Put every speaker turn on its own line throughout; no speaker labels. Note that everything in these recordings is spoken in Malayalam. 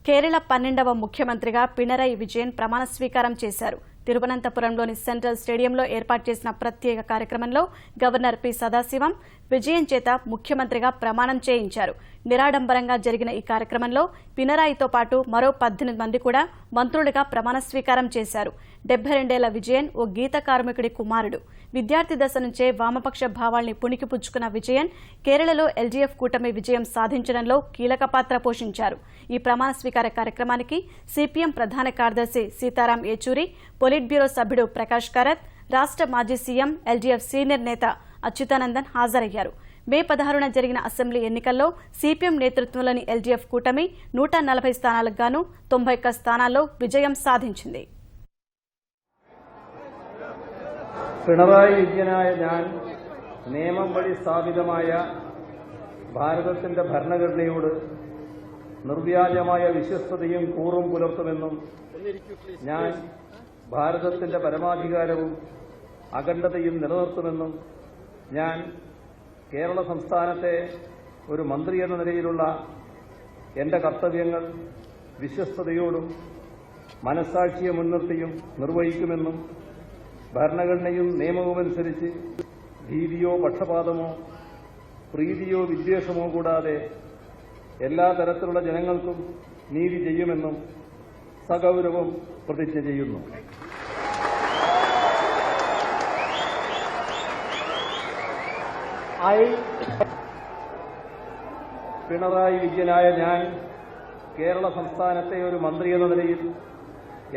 కేరళ 12వ ముఖ్యమంత్రిగా పినరయి విజయన్ ప్రమాణ స్వీకారం చేశారు. తిరువనంతపురంలోని సెంట్రల్ స్టేడియంలో ఏర్పాటు చేసిన ప్రత్యేక కార్యక్రమంలో గవర్నర్ పి సదాశివం విజయన్ చేత ముఖ్యమంత్రిగా ప్రమాణం చేయించారు. నిరాడంబరంగా జరిగిన ఈ కార్యక్రమంలో పినరాయితో పాటు మరో 18 మంది కూడా మంత్రులుగా ప్రమాణ స్వీకారం చేశారు. 72 విజయన్ ఓ గీత కార్మికుడి కుమారుడు. విద్యార్థి దశ నుంచే వామపక్ష భావాల్ని పుణికిపుచ్చుకున్న విజయన్ కేరళలో ఎల్డీఎఫ్ కూటమి విజయం సాధించడంలో కీలక పాత్ర పోషించారు. ఈ ప్రమాణ స్వీకార కార్యక్రమానికి సిపిఎం ప్రధాన కార్యదర్శి సీతారాం యేచూరి, పొలిట్ బ్యూరో సభ్యుడు ప్రకాష్ కారత్, రాష్ట్ర మాజీ సీఎం ఎల్డీఎఫ్ సీనియర్ నేత అచ్యుతానందన్ హాజరయ్యారు. మే 16న జరిగిన అసెంబ్లీ ఎన్నికల్లో సిపిఎం నేతృత్వంలోని ఎల్డీఎఫ్ కూటమి 140 స్థానాలకు గాను 91 స్థానాల్లో విజయం సాధించింది.
പിണറായി വിജയനായ ഞാൻ നിയമം വഴി സ്ഥാപിതമായ ഭാരതത്തിന്റെ ഭരണഘടനയോട് നിർവ്യാജമായ വിശ്വസ്തതയും കൂറും പുലർത്തുമെന്നും ഞാൻ ഭാരതത്തിന്റെ പരമാധികാരവും അഖണ്ഡതയും നിലനിർത്തുമെന്നും ഞാൻ കേരള സംസ്ഥാനത്തെ ഒരു മന്ത്രി എന്ന നിലയിലുള്ള എന്റെ കർത്തവ്യങ്ങൾ വിശ്വസ്തയോടും മനസ്സാക്ഷിയെ മുൻനിർത്തിയും നിർവഹിക്കുമെന്നും ഭരണഘടനയും നിയമവുമനുസരിച്ച് ഭീതിയോ പക്ഷപാതമോ പ്രീതിയോ വിദ്വേഷമോ കൂടാതെ എല്ലാ തരത്തിലുള്ള ജനങ്ങൾക്കും നീതി ചെയ്യുമെന്നും സഗൗരവം പ്രതിജ്ഞ ചെയ്യുന്നു. പിണറായി വിജയനായ ഞാൻ കേരള സംസ്ഥാനത്തെ ഒരു മന്ത്രി എന്ന നിലയിൽ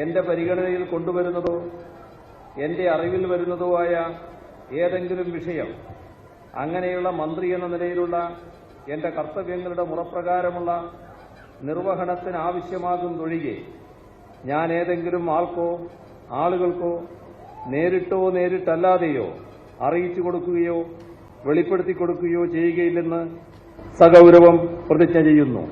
എന്റെ പരിഗണനയിൽ കൊണ്ടുവരുന്നതോ എന്റെ അറിവിൽ വരുന്നതോ ആയ ഏതെങ്കിലും വിഷയം അങ്ങനെയുള്ള മന്ത്രി എന്ന നിലയിലുള്ള എന്റെ കർത്തവ്യങ്ങളുടെ മുറപ്രകാരമുള്ള നിർവഹണത്തിനാവശ്യമാകുന്നതൊഴികെ ഞാൻ ഏതെങ്കിലും ആൾക്കോ ആളുകൾക്കോ നേരിട്ടോ നേരിട്ടല്ലാതെയോ അറിയിച്ചു കൊടുക്കുകയോ വെളിപ്പെടുത്തി കൊടുക്കുകയോ ചെയ്യുകയില്ലെന്ന് സഗൗരവം പ്രതിജ്ഞ ചെയ്യുന്നു.